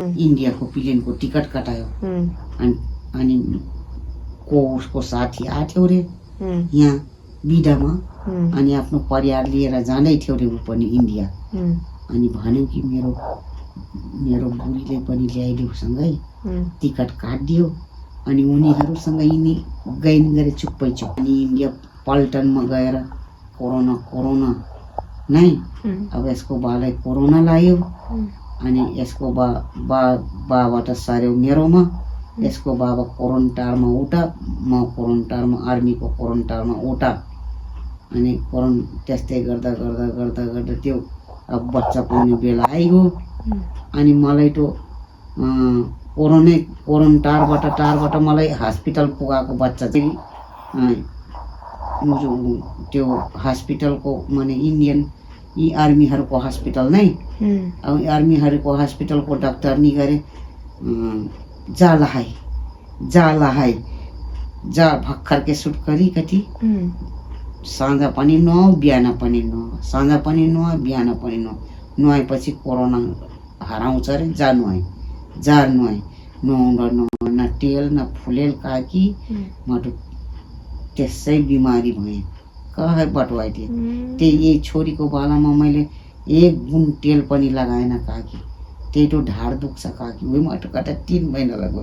इन्डियाको प्लेनको टिकट कटायो अनि को उसको साथी आथ्यो रे यहाँ बिदामा अनि आफ्नो परिवार लिएर जाँदै थियो रे ऊ पनि इन्डिया। अनि भन्यो कि मेरो बुढीले पनि ल्याइदियो सँगै टिकट काटिदियो अनि उनीहरूसँग यिनी गइन गरे चुप्पै चुप। अनि इन्डिया पल्टनमा गएर कोरोना नै अब यसको बालाई कोरोना लाग्यो अनि यसको बाबाट सर्यो मेरोमा। यसको बाबा क्वारेन्टाइनमा उठा, म क्वारेन्टाइनमा आर्मीको क्वारेन्टाइनमा उठा अनि त्यस्तै गर्दा गर्दा गर्दा गर्दा त्यो अब बच्चा पाउने बेला आइगयो। अनि मलाई त क्वारेन्टाइनबाट मलाई हस्पिटल पुगाएको बच्चा चाहिँ त्यो हस्पिटलको माने इन्डियन यी आर्मीहरूको हस्पिटल नै। अब आर्मीहरूको हस्पिटलको डाक्टर नि गरे जा भर्खर के सुट करी कति साँझ पनि नुहाऊ बिहान पनि नुहाऊ, साँझ पनि नुहाऊ बिहान पनि नुहाऊ। नुहाएपछि कोरोना हराउँछ अरे, जा नुहाए न तेल न फुलेल काकी म त त्यसै बिमारी भएँ। कहाँ बटवाइदिए त्यही छोरीको बालामा मैले एक बुन तेल पनि लगाएन काकी, त्यही तो ढाड दुख्छ काकी। उही म कता 3 महिना लाग्यो।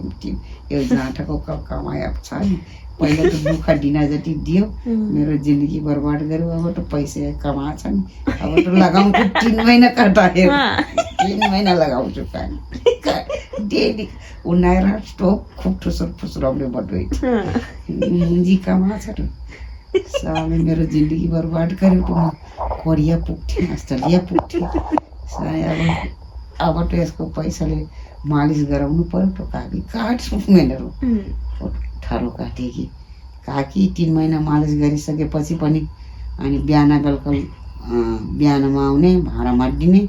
यो जाँठाको कमाया छ नि, पहिला त दुःख दिना जति दियो, मेरो जिन्दगी बर्बाद गर्यो। अब त पैसा कमाछ नि, अब त लगाउँछु 3 महिना कटाएर 3 महिना लगाउँछु काकी डेली उनाएर स्टोक खुब ठुसर फुसराउने बटोइ मुंजी कमाछ त साले मेरो जिन्दगी बर्बाद गर्यो। त कोरिया पुग्थेँ, अस्ट्रेलिया पुग्थेँ। अब त यसको पैसाले मालिस गराउनु पर्यो त काकी। काट्छु मेरो ठाडो काटे कि काकी 3 महिना मालिस गरिसकेपछि पनि अनि बिहान बेलुका बिहानमा आउने भाँडा माडिदिने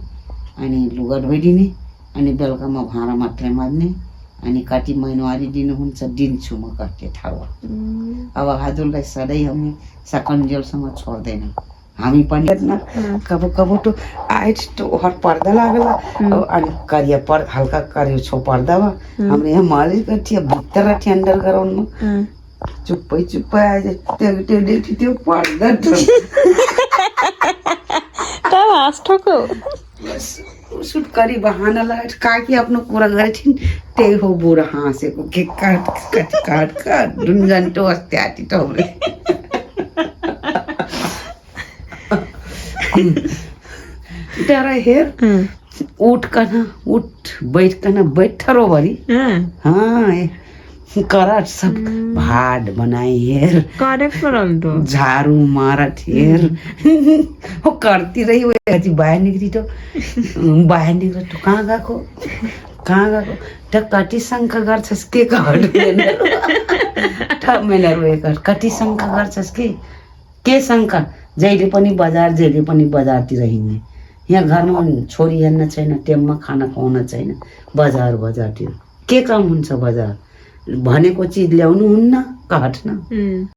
अनि लुगा धोइदिने अनि बेलुकामा भाँडा मात्रै माज्ने अनि काटी महिनावारी दिनुहुन्छ, दिन्छु म काटे ठाडो। अब हजुरलाई सधैँ हामी सकन्जेलसम्म छोड्दैन। हामी पनि कब कब तो आइट तो हर पर्दा लागला अनि करिया पर हल्का करियो छो पर्दा वा हमरे यहाँ मालिश करथिया भीतर हैंडल गराउनु चुप्पै आए त्यो देखि त्यो पर्दा त हास्टको सुट करी बहाना लाट काकी आफ्नो कुरा गरेथिन्। त्यही हो बुढा हाँसेको के काट दुनजन तो अस्त्याति टौरे तेरा हेर उठ बैठ रो भरी हाँ कराट सब भाड बनाए हेर करेक्ट परल तो झाड़ू मारत हेर वो करती रही। वो अजी बाहर निकली तो कहाँ गएको त कति शङ्का गर्छस् के कति शङ्का गर्छस् के शङ्का जहिले पनि बजारतिर हिँड्ने। यहाँ घरमा छोरी हेर्न छैन, टेममा खाना खुवाउन छैन, बजारतिर के काम हुन्छ? बजार भनेको चिज ल्याउनु हुन्न, काट्न